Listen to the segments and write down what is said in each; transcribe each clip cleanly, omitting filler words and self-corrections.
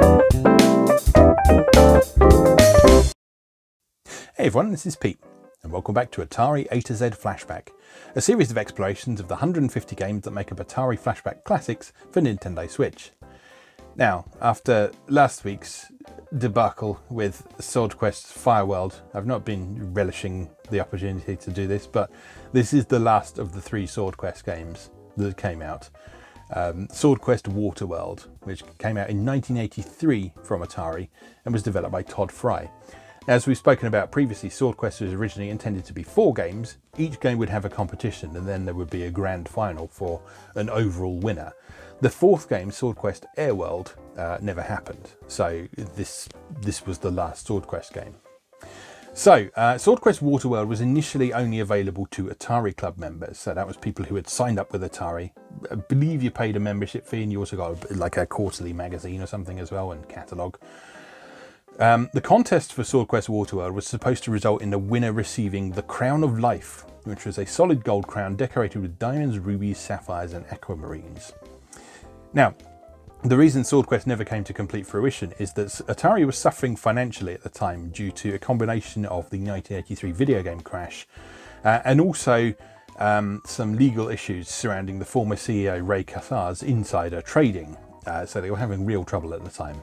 Hey everyone, this is Pete, and welcome back to Atari A to Z Flashback, a series of explorations of the 150 games that make up Atari Flashback Classics for Nintendo Switch. Now, after last week's debacle with SwordQuest WaterWorld, I've not been relishing the opportunity to do this, but this is the last of the 3 SwordQuest games that came out. SwordQuest WaterWorld, which came out in 1983 from Atari and was developed by Todd Fry. As we've spoken about previously, SwordQuest was originally intended to be 4 games. Each game would have a competition and then there would be a grand final for an overall winner. The 4th game, SwordQuest WaterWorld, never happened. So this was the last SwordQuest game. So SwordQuest WaterWorld was initially only available to Atari Club members. So that was people who had signed up with Atari. I believe you paid a membership fee and you also got like a quarterly magazine or something as well and catalogue. The contest for SwordQuest WaterWorld was supposed to result in the winner receiving the Crown of Life, which was a solid gold crown decorated with diamonds, rubies, sapphires and aquamarines. Now, the reason SwordQuest never came to complete fruition is that Atari was suffering financially at the time due to a combination of the 1983 video game crash and also some legal issues surrounding the former CEO Ray Cathar's insider trading. So they were having real trouble at the time.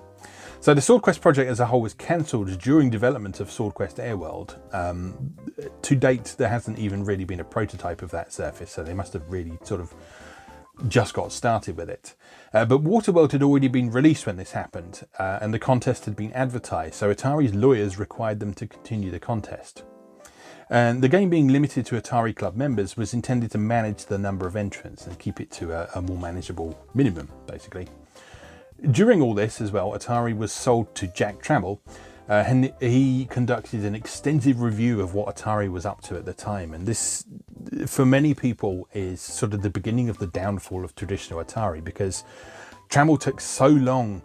So the SwordQuest project as a whole was cancelled during development of SwordQuest WaterWorld. To date, there hasn't even really been a prototype of that surface, so they must have really sort of just got started with it. But WaterWorld had already been released when this happened, and the contest had been advertised, so Atari's lawyers required them to continue the contest. And the game being limited to Atari Club members was intended to manage the number of entrants and keep it to a more manageable minimum, basically. During all this as well, Atari was sold to Jack Trammell, and he conducted an extensive review of what Atari was up to at the time. And this, for many people, is sort of the beginning of the downfall of traditional Atari, because Trammell took so long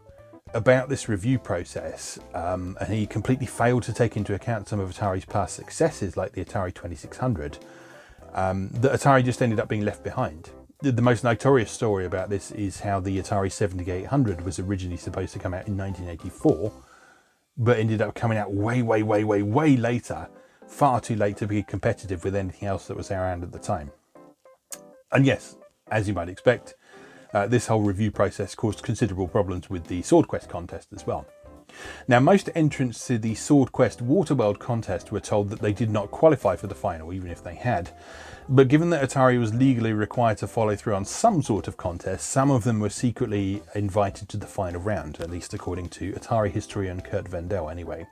about this review process, and he completely failed to take into account some of Atari's past successes, like the Atari 2600, that Atari just ended up being left behind. The most notorious story about this is how the Atari 7800 was originally supposed to come out in 1984, but ended up coming out way later, far too late to be competitive with anything else that was around at the time. And yes, as you might expect, this whole review process caused considerable problems with the SwordQuest contest as well. Now, most entrants to the SwordQuest WaterWorld contest were told that they did not qualify for the final, even if they had. But given that Atari was legally required to follow through on some sort of contest, some of them were secretly invited to the final round, at least according to Atari historian Kurt Vendel anyway.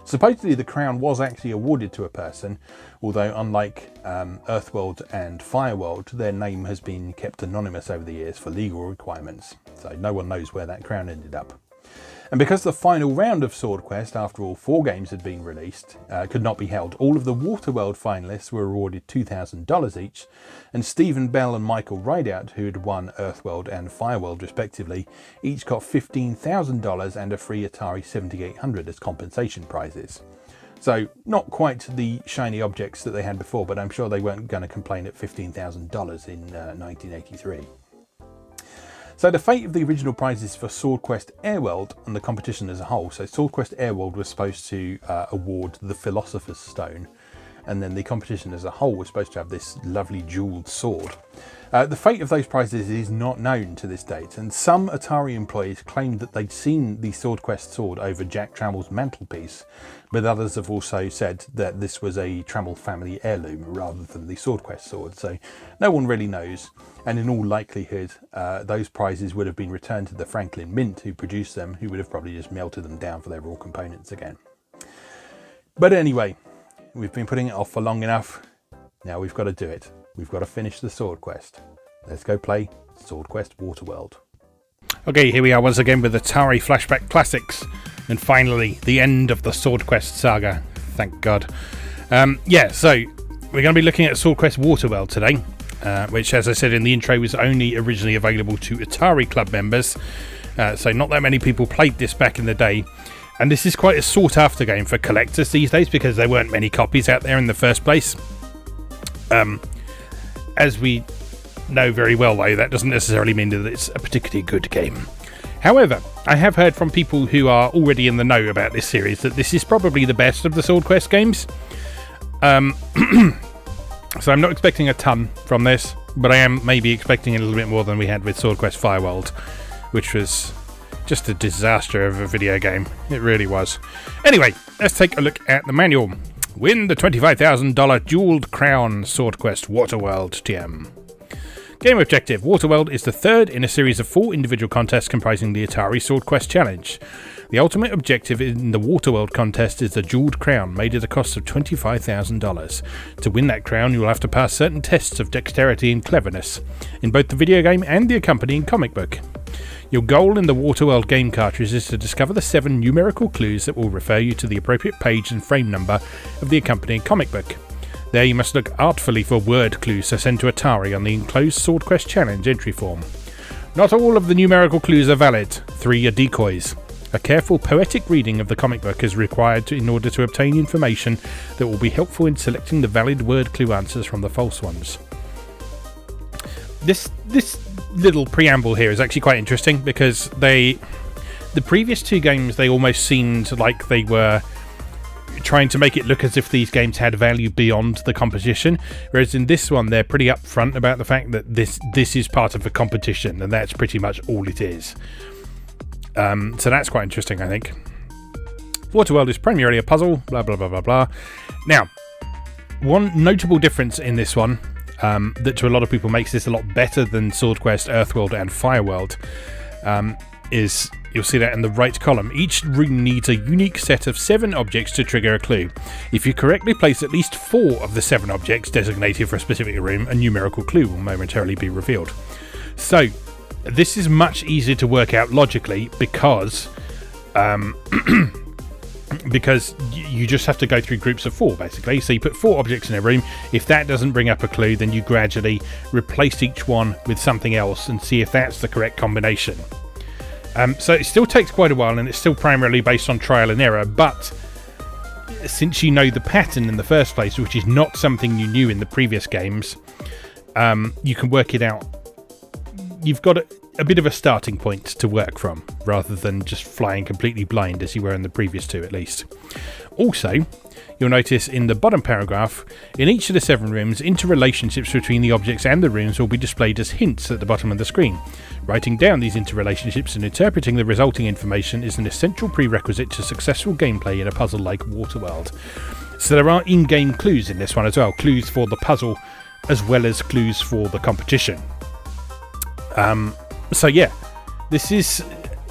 Supposedly the crown was actually awarded to a person, although unlike Earthworld and Fireworld, their name has been kept anonymous over the years for legal requirements, so no one knows where that crown ended up. And because the final round of SwordQuest, after all 4 games had been released, could not be held, all of the WaterWorld finalists were awarded $2,000 each, and Stephen Bell and Michael Rideout, who had won Earthworld and Fireworld respectively, each got $15,000 and a free Atari 7800 as compensation prizes. So not quite the shiny objects that they had before, but I'm sure they weren't going to complain at $15,000 in 1983. So the fate of the original prizes for SwordQuest WaterWorld and the competition as a whole. So SwordQuest WaterWorld was supposed to award the Philosopher's Stone, and then the competition as a whole was supposed to have this lovely jewelled sword. The fate of those prizes is not known to this date, and some Atari employees claimed that they'd seen the SwordQuest sword over Jack Trammell's mantelpiece, but others have also said that this was a Trammell family heirloom rather than the SwordQuest sword, so no one really knows, and in all likelihood those prizes would have been returned to the Franklin Mint who produced them, who would have probably just melted them down for their raw components again. But anyway, we've been putting it off for long enough. Now we've got to do it. We've got to finish the Sword Quest. Let's go play SwordQuest WaterWorld. Okay, here we are once again with Atari Flashback Classics, and finally the end of the SwordQuest saga. Thank God. So we're going to be looking at SwordQuest WaterWorld today, which, as I said in the intro, was only originally available to Atari Club members. So not that many people played this back in the day. And this is quite a sought-after game for collectors these days because there weren't many copies out there in the first place. As we know very well, though, that doesn't necessarily mean that it's a particularly good game. However, I have heard from people who are already in the know about this series that this is probably the best of the SwordQuest games. So I'm not expecting a ton from this, but I am maybe expecting a little bit more than we had with SwordQuest WaterWorld, which was just a disaster of a video game. It really was. Anyway, let's take a look at the manual. Win the $25,000 jeweled crown SwordQuest WaterWorld TM. Game objective. WaterWorld is the third in a series of 4 individual contests comprising the Atari SwordQuest Challenge. The ultimate objective in the WaterWorld contest is the jeweled crown, made at a cost of $25,000. To win that crown, you will have to pass certain tests of dexterity and cleverness, in both the video game and the accompanying comic book. Your goal in the WaterWorld game cartridge is to discover the 7 numerical clues that will refer you to the appropriate page and frame number of the accompanying comic book. There you must look artfully for word clues to send to Atari on the enclosed SwordQuest Challenge entry form. Not all of the numerical clues are valid. 3 are decoys. A careful poetic reading of the comic book is required in order to obtain information that will be helpful in selecting the valid word clue answers from the false ones. This little preamble here is actually quite interesting because the previous 2 games, they almost seemed like they were trying to make it look as if these games had value beyond the competition, whereas in this one they're pretty upfront about the fact that this is part of a competition and that's pretty much all it is. So that's quite interesting, I think. WaterWorld is primarily a puzzle, blah blah blah blah blah. Now, one notable difference in this one that to a lot of people makes this a lot better than SwordQuest, Earthworld and Fireworld is, you'll see that in the right column. Each room needs a unique set of 7 objects to trigger a clue. If you correctly place at least 4 of the 7 objects designated for a specific room, a numerical clue will momentarily be revealed. So, this is much easier to work out logically because because you just have to go through groups of 4 basically. So you put 4 objects in a room. If that doesn't bring up a clue, then you gradually replace each one with something else and see if that's the correct combination. So it still takes quite a while and it's still primarily based on trial and error, but since you know the pattern in the first place, which is not something you knew in the previous games, you can work it out. You've got a bit of a starting point to work from rather than just flying completely blind as you were in the previous 2 at least. Also, you'll notice in the bottom paragraph, in each of the 7 rooms, interrelationships between the objects and the rooms will be displayed as hints at the bottom of the screen. Writing down these interrelationships and interpreting the resulting information is an essential prerequisite to successful gameplay in a puzzle like WaterWorld. So there are in-game clues in this one as well, clues for the puzzle as well as clues for the competition. So yeah, this is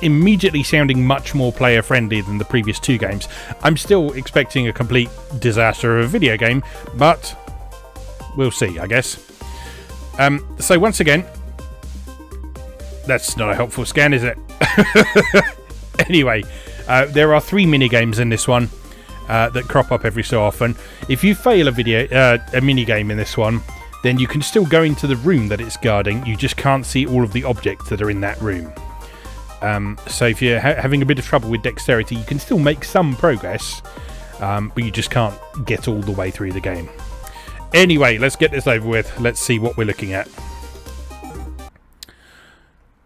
immediately sounding much more player friendly than the previous 2 games. I'm still expecting a complete disaster of a video game, but we'll see, I guess. So once again, that's not a helpful scan, is it? Anyway, there are 3 mini-games in this one that crop up every so often. If you fail a mini-game in this one, then you can still go into the room that it's guarding. You just can't see all of the objects that are in that room. So if you're having a bit of trouble with dexterity, you can still make some progress, but you just can't get all the way through the game. Anyway, let's get this over with. Let's see what we're looking at.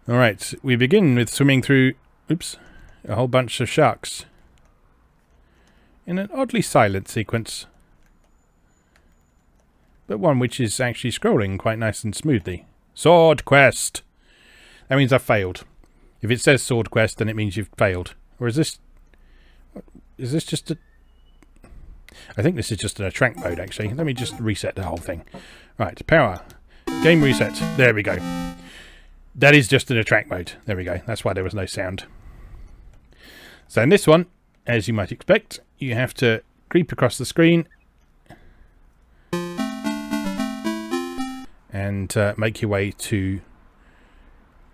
Alright, we begin with swimming through a whole bunch of sharks in an oddly silent sequence, but one which is actually scrolling quite nice and smoothly. SwordQuest! That means I've failed. If it says SwordQuest, then it means you've failed. Or is this just a... I think this is just an attract mode, actually. Let me just reset the whole thing. Right, power. Game reset. There we go. That is just an attract mode. There we go. That's why there was no sound. So in this one, as you might expect, you have to creep across the screen and make your way to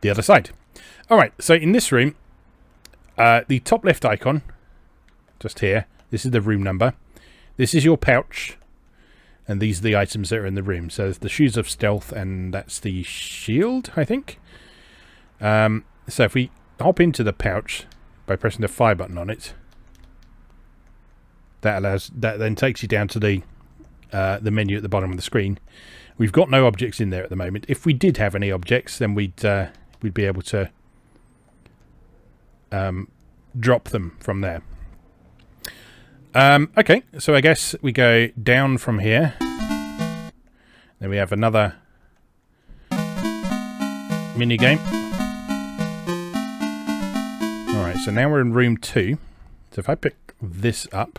the other side. Alright, so in this room, the top left icon, just here, this is the room number. This is your pouch, and these are the items that are in the room. So the Shoes of Stealth, and that's the shield, I think. So if we hop into the pouch by pressing the fire button on it, that then takes you down to the menu at the bottom of the screen. We've got no objects in there at the moment. If we did have any objects, then we'd be able to drop them from there. Okay, so I guess we go down from here. Then we have another mini game. Alright, so now we're in room 2. So if I pick this up.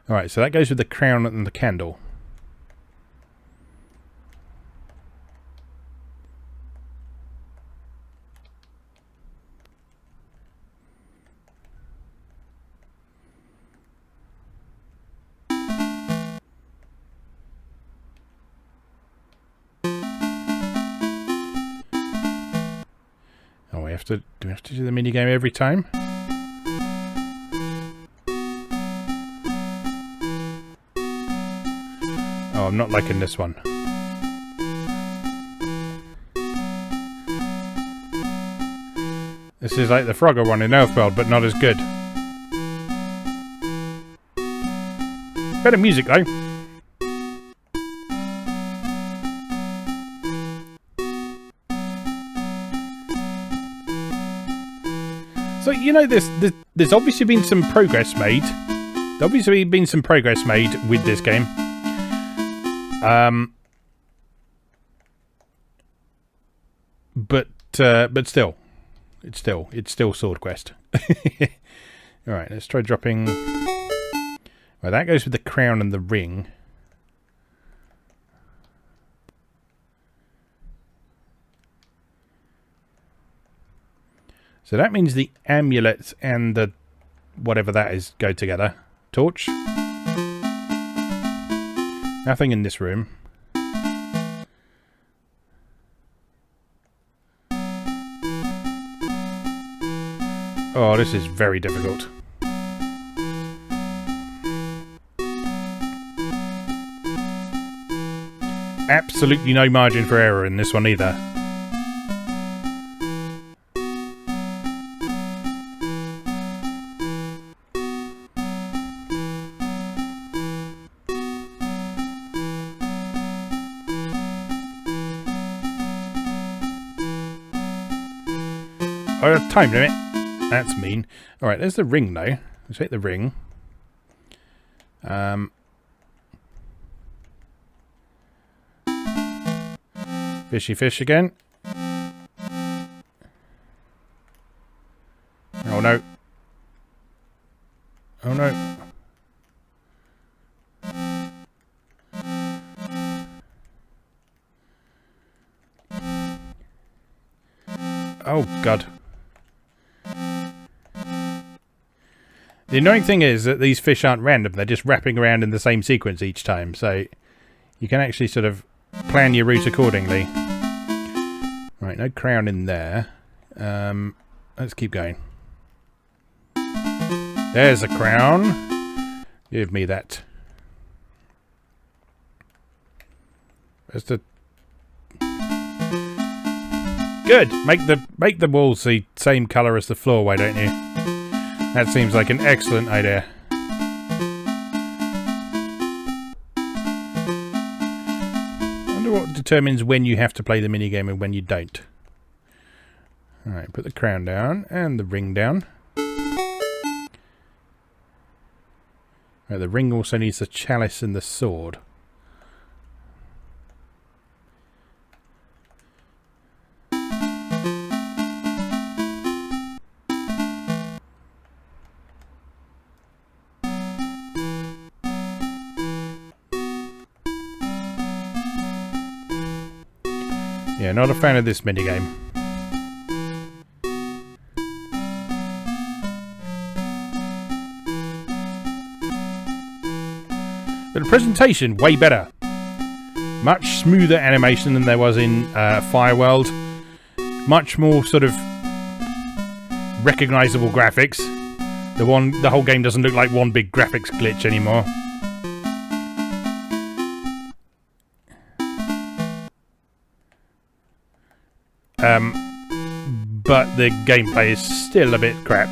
Alright, so that goes with the crown and the candle. Do we have to do the mini game every time? Oh, I'm not liking this one. This is like the Frogger one in Earthworld, but not as good. Better music though. So, you know, there's obviously been some progress made. There's obviously been some progress made with this game. But still, it's still SwordQuest. All right, let's try dropping. Well, that goes with the crown and the ring. So that means the amulet and the whatever that is go together. Torch. Nothing in this room. Oh, this is very difficult. Absolutely no margin for error in this one either. Oh, time limit. That's mean. Alright, there's the ring though. Let's take the ring. Fishy fish again. Oh no. Oh no. Oh god. The annoying thing is that these fish aren't random, they're just wrapping around in the same sequence each time, so you can actually sort of plan your route accordingly. Right, no crown in there. Let's keep going. There's a crown. Give me that. Where's the... Good! Make the walls the same colour as the floor, why don't you? That seems like an excellent idea. I wonder what determines when you have to play the minigame and when you don't. Alright, put the crown down and the ring down. Right, the ring also needs the chalice and the sword. Yeah, not a fan of this minigame. But the presentation, way better. Much smoother animation than there was in Fireworld. Much more sort of recognisable graphics. The whole game doesn't look like one big graphics glitch anymore. But the gameplay is still a bit crap.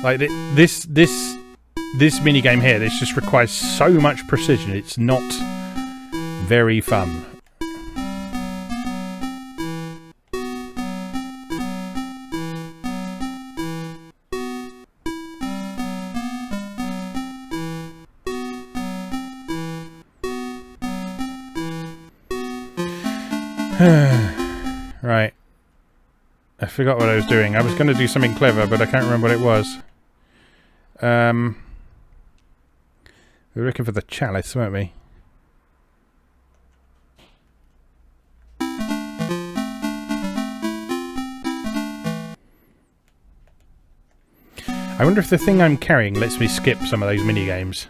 Like this this minigame here, this just requires so much precision, it's not very fun. Right. I forgot what I was doing. I was going to do something clever, but I can't remember what it was. We were looking for the chalice, weren't we? I wonder if the thing I'm carrying lets me skip some of those mini-games.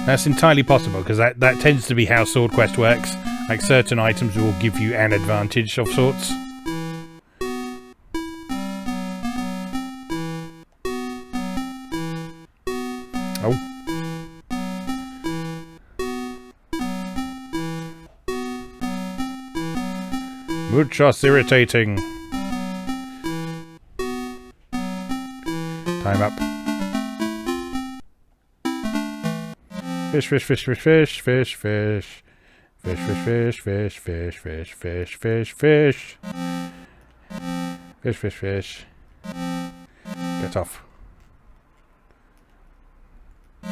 That's entirely possible, because that tends to be how SwordQuest works. Like, certain items will give you an advantage of sorts. Oh. Muchos irritating. Time up. Fish, fish, fish, fish, fish, fish, fish. Fish, fish, fish, fish, fish, fish, fish, fish. Fish, fish, fish. Get off.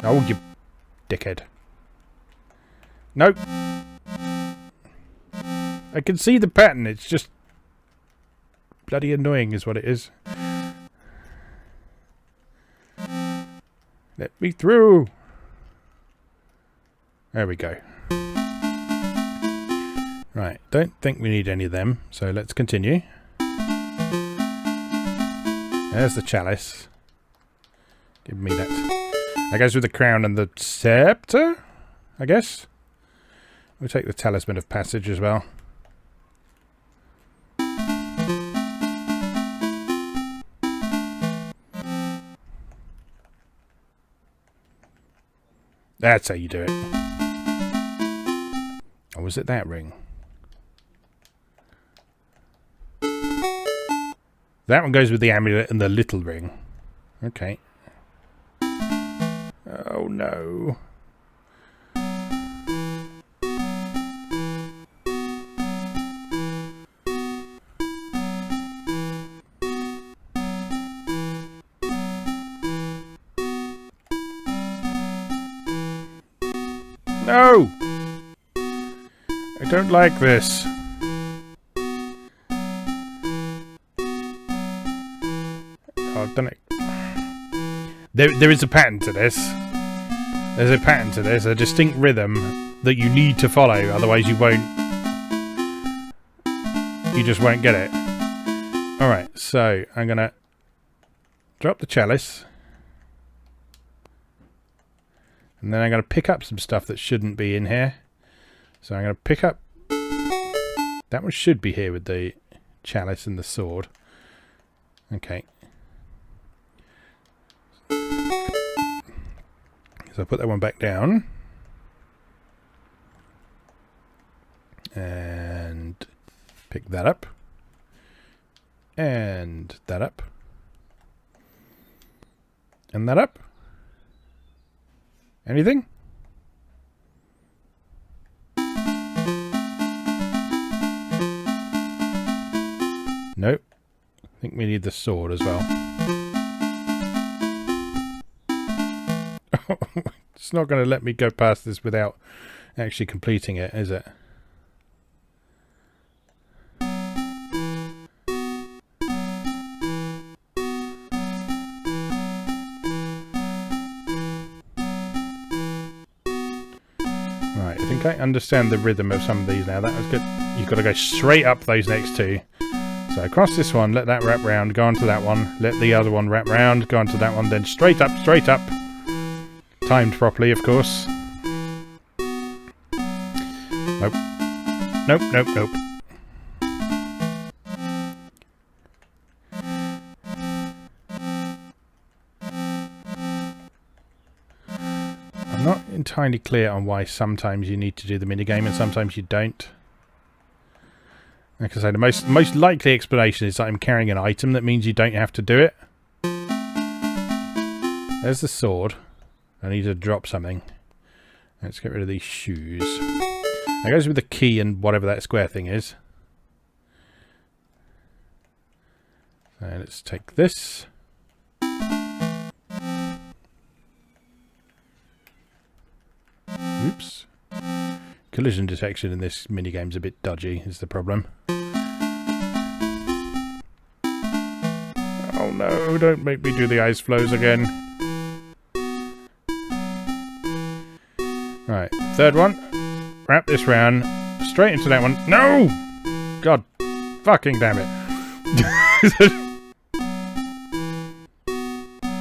Oh, you dickhead. No. I can see the pattern, it's just bloody annoying is what it is. Let me through. There we go. Right, don't think we need any of them, so let's continue. There's the chalice. Give me that. That goes with the crown and the scepter, I guess. We'll take the talisman of passage as well. That's how you do it. Or was it that ring? That one goes with the amulet and the little ring. Okay. Oh no. No! I don't like this. Oh, I've done it. There is a pattern to this. There's a pattern to this, a distinct rhythm that you need to follow, otherwise you won't... You just won't get it. Alright, so I'm gonna drop the chalice. And then I'm going to pick up some stuff that shouldn't be in here. So I'm going to pick up... That one should be here with the chalice and the sword. Okay. So I'll put that one back down. And pick that up. And that up. And that up. Anything? Nope. I think we need the sword as well. It's not going to let me go past this without actually completing it, is it? I understand the rhythm of some of these now. That was good. You've got to go straight up those next two. So across this one, let that wrap round, go onto that one, let the other one wrap round, go onto that one, then straight up, straight up. Timed properly, of course. Nope. Nope, nope, nope. Not entirely clear on why sometimes you need to do the minigame and sometimes you don't. Like I say, the most likely explanation is that I'm carrying an item that means you don't have to do it. There's the sword. I need to drop something. Let's get rid of these shoes. That goes with the key and whatever that square thing is. So let's take this. Oops. Collision detection in this minigame's a bit dodgy, is the problem. Oh no, don't make me do the ice flows again. Right, third one. Wrap this round. Straight into that one. No! God fucking damn it.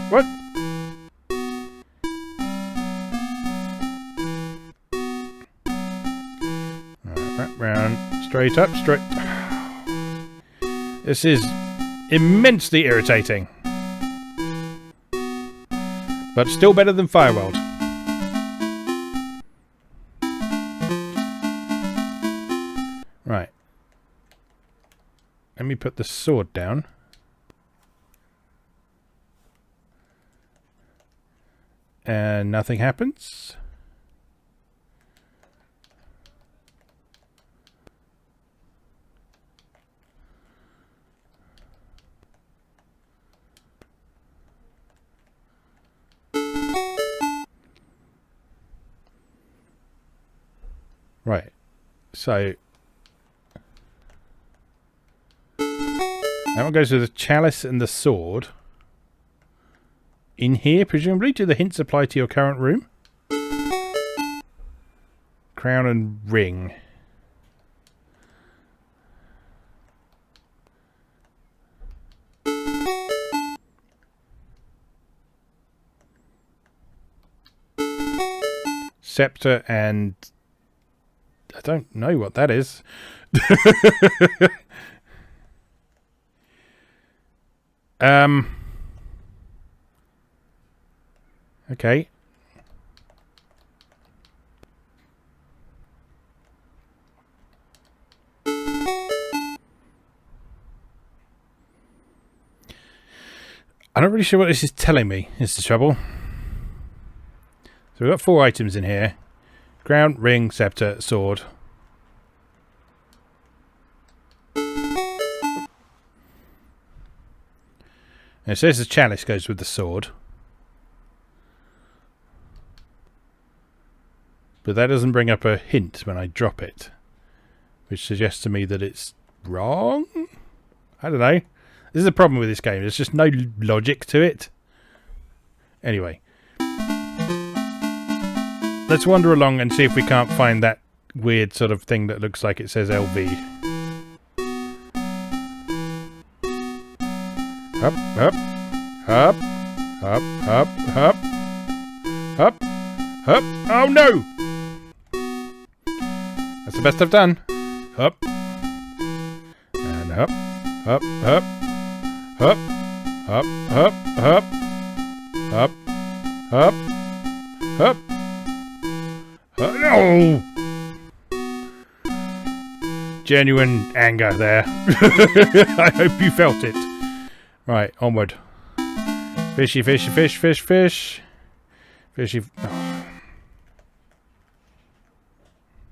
What? Right, wrap round. Straight up, straight. This is immensely irritating. But still better than Fireworld. Right. Let me put the sword down. And nothing happens. Right. So that one goes with the chalice and the sword. In here, presumably. Do the hints apply to your current room? Crown and ring. Scepter and... I don't know what that is. Okay. I'm not really sure what this is telling me, is the trouble. So we've got 4 items in here. Crown, ring, scepter, sword. And it says the chalice goes with the sword. But that doesn't bring up a hint when I drop it. Which suggests to me that it's wrong? I don't know. This is the problem with this game. There's just no logic to it. Anyway. Let's wander along and see if we can't find that weird sort of thing that looks like it says LV. Up, up, up, up, up, up, up, up. Oh no! That's the best I've done. Up. And up, up, up, up, up, up, up, up, up, up. No! Genuine anger there. I hope you felt it. Right, onward. Fishy, fishy, fish, fish, fish. Fishy. Oh.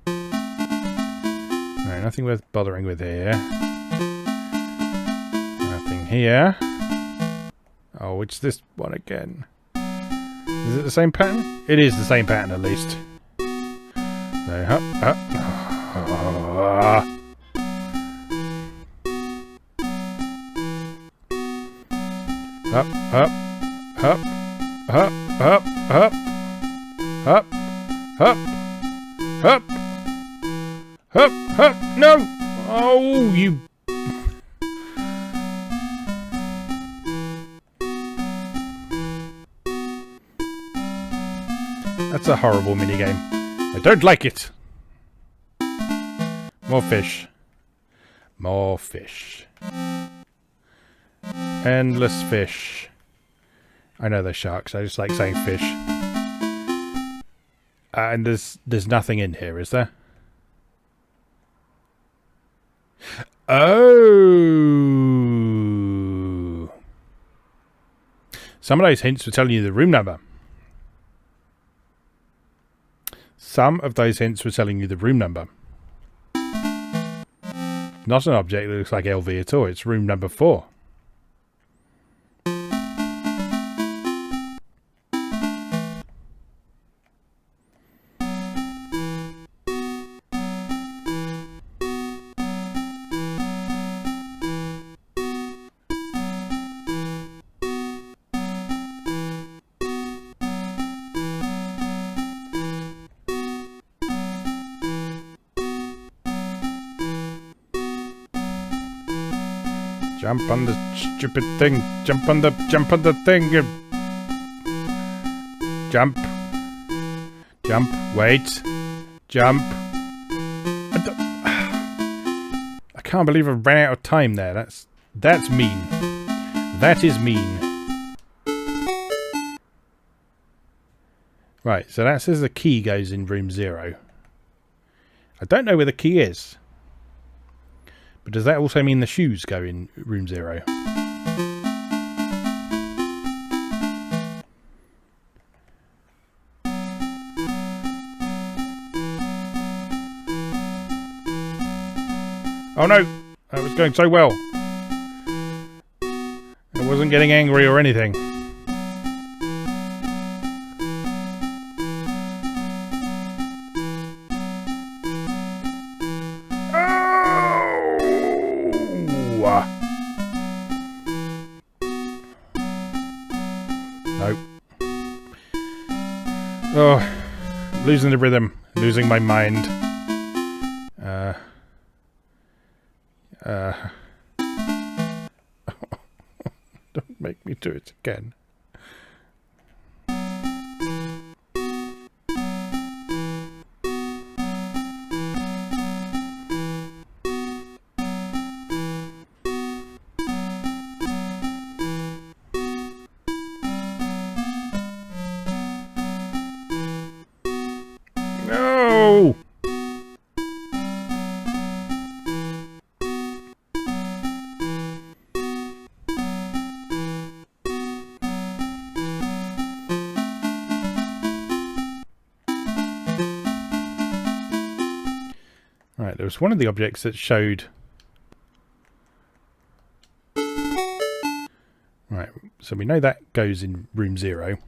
Right, nothing worth bothering with here. Nothing here. Oh, it's this one again. Is it the same pattern? It is the same pattern at least. So, up, up. Up, up, up, up, up, up, up, up, up, up, up. No! Oh, you. That's a horrible minigame. I don't like it. More fish. More fish. Endless fish. I know they're sharks. I just like saying fish. And there's nothing in here, is there? Oh. Some of those hints were telling you the room number. Some of those hints were telling you the room number. Not an object that looks like LV at all. It's room number 4. Jump on the stupid thing. Jump on the thing. Jump. Jump. Wait. Jump. I can't believe I ran out of time there. That's mean. That is mean. Right, so that says the key goes in room 0. I don't know where the key is. But does that also mean the shoes go in room 0? Oh no! That was going so well. I wasn't getting angry or anything. Nope. Oh, I'm losing the rhythm, losing my mind. Don't make me do it again. No! Right, there was one of the objects that showed... Right, so we know that goes in room 0.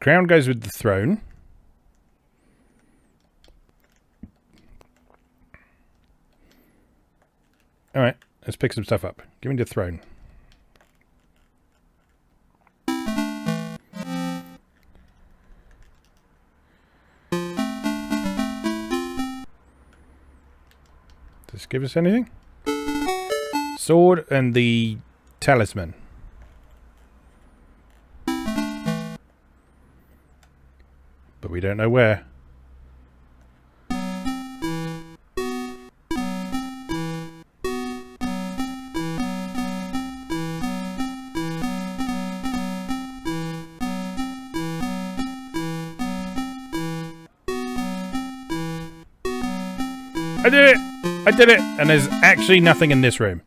Crown goes with the throne. Alright, let's pick some stuff up. Give me the throne. Does this give us anything? Sword and the talisman. But we don't know where. I did it! I did it! And there's actually nothing in this room.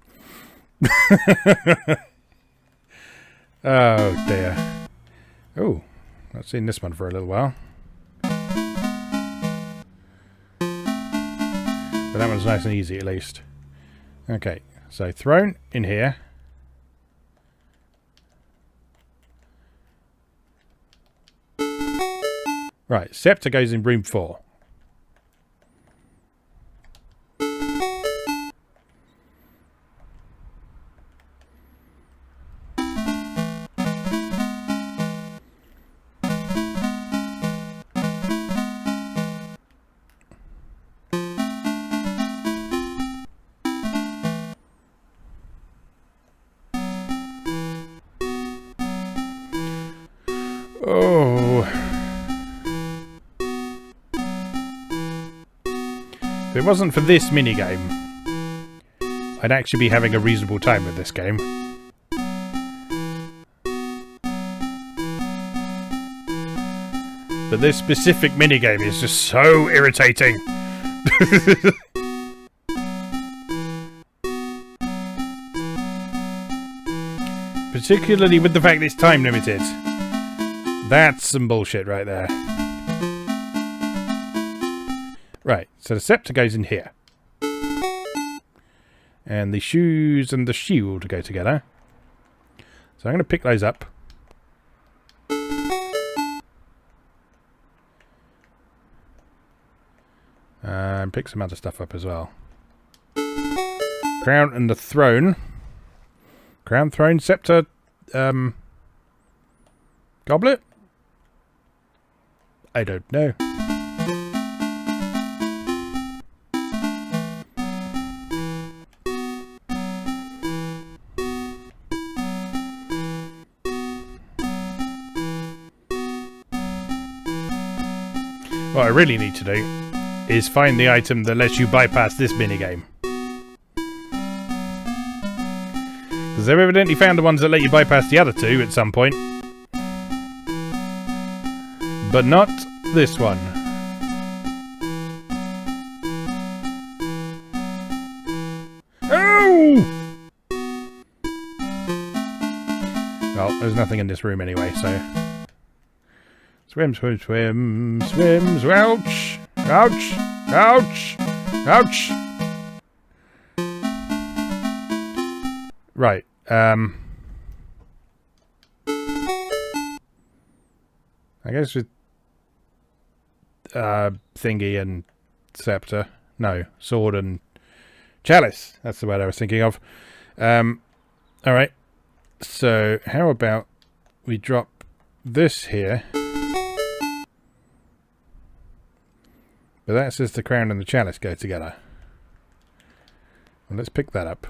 Oh dear. Oh, I've seen this one for a little while. But that one's nice and easy at least. Okay, so throne in here. Right, scepter goes in room 4. Oh. If it wasn't for this minigame, I'd actually be having a reasonable time with this game. But this specific minigame is just so irritating. Particularly with the fact it's time limited. That's some bullshit right there. Right, so the scepter goes in here. And the shoes and the shield go together. So I'm going to pick those up. And pick some other stuff up as well. Crown and the throne. Crown, throne, scepter, goblet? I don't know. What I really need to do is find the item that lets you bypass this minigame. Because I've evidently found the ones that let you bypass the other two at some point. But not this one. Oh! Well, there's nothing in this room anyway, so... Swim, swim, swim, swim, ouch! Ouch! Ouch! Ouch! Right, I guess with thingy and scepter. No, sword and chalice. That's the word I was thinking of. Alright. So, how about we drop this here? But that says the crown and the chalice go together. Well, let's pick that up.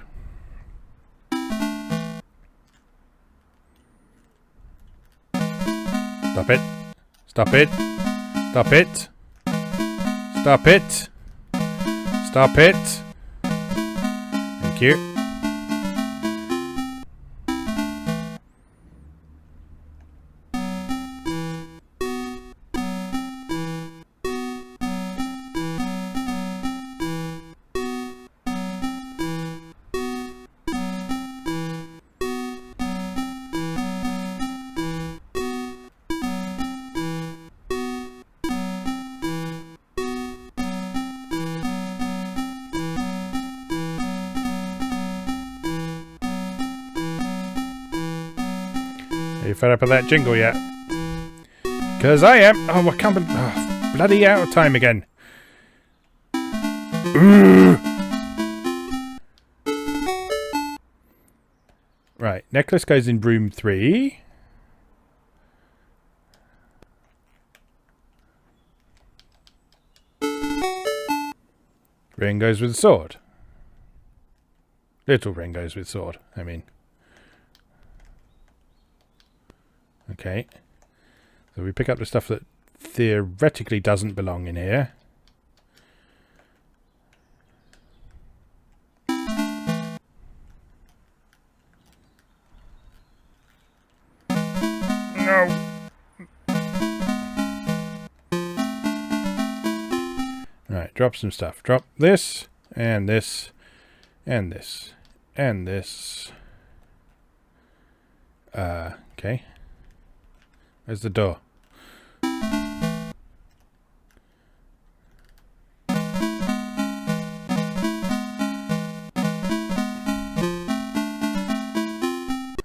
Stop it. Stop it. Stop it. Stop it. Stop it. Thank you. Are you fed up with that jingle yet? Because I am. Oh, I can't believe. Oh, bloody out of time again. Right, necklace goes in room 3. Ring goes with sword. Little ring goes with sword, I mean. Okay. So we pick up the stuff that theoretically doesn't belong in here. No. Alright, drop some stuff. Drop this, and this, and this, and this. Okay. Where's the door?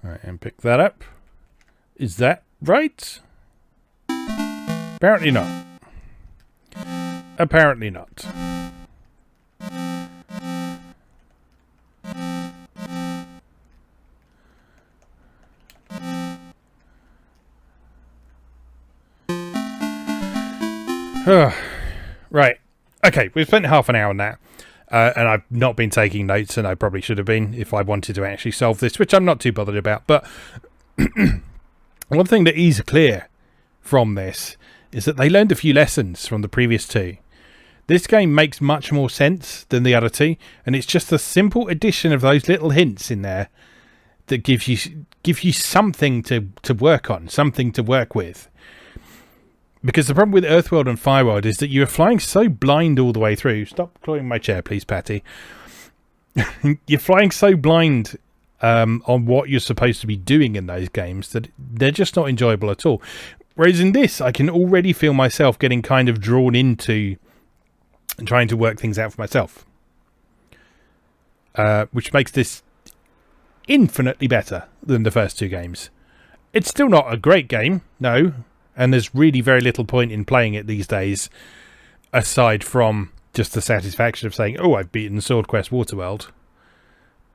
Alright, and pick that up. Is that right? Apparently not. Apparently not. Right. Okay, we've spent half an hour on that. And I've not been taking notes, and I probably should have been if I wanted to actually solve this, which I'm not too bothered about. But one thing that is clear from this is that they learned a few lessons from the previous two. This game makes much more sense than the other two, and it's just a simple addition of those little hints in there that gives you something to work on, something to work with. Because the problem with Earthworld and Fireworld is that you are flying so blind all the way through. Stop clawing my chair, please, Patty. You're flying so blind on what you're supposed to be doing in those games that they're just not enjoyable at all. Whereas in this, I can already feel myself getting kind of drawn into trying to work things out for myself, which makes this infinitely better than the first two games. It's still not a great game, no, and there's really very little point in playing it these days, aside from just the satisfaction of saying, oh, I've beaten SwordQuest WaterWorld,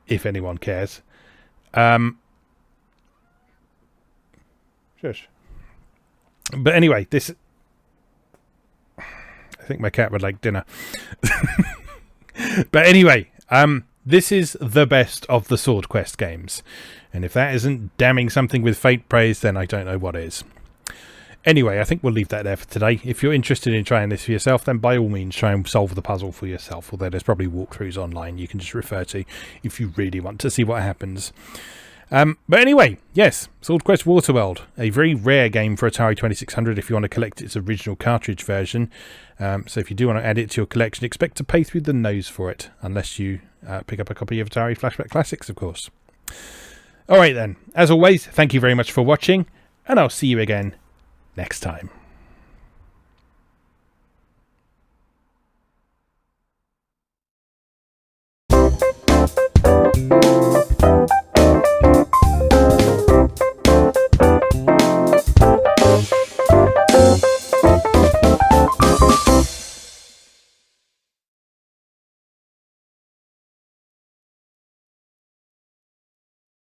if anyone cares. Shush. But anyway, this... I think my cat would like dinner. But anyway, this is the best of the SwordQuest games. And if that isn't damning something with faint praise, then I don't know what is. Anyway, I think we'll leave that there for today. If you're interested in trying this for yourself, then by all means try and solve the puzzle for yourself. Although there's probably walkthroughs online you can just refer to if you really want to see what happens. But anyway, yes, SwordQuest WaterWorld, a very rare game for Atari 2600 if you want to collect its original cartridge version. So if you do want to add it to your collection, expect to pay through the nose for it, unless you pick up a copy of Atari Flashback Classics, of course. Alright then, as always, thank you very much for watching, and I'll see you again next time.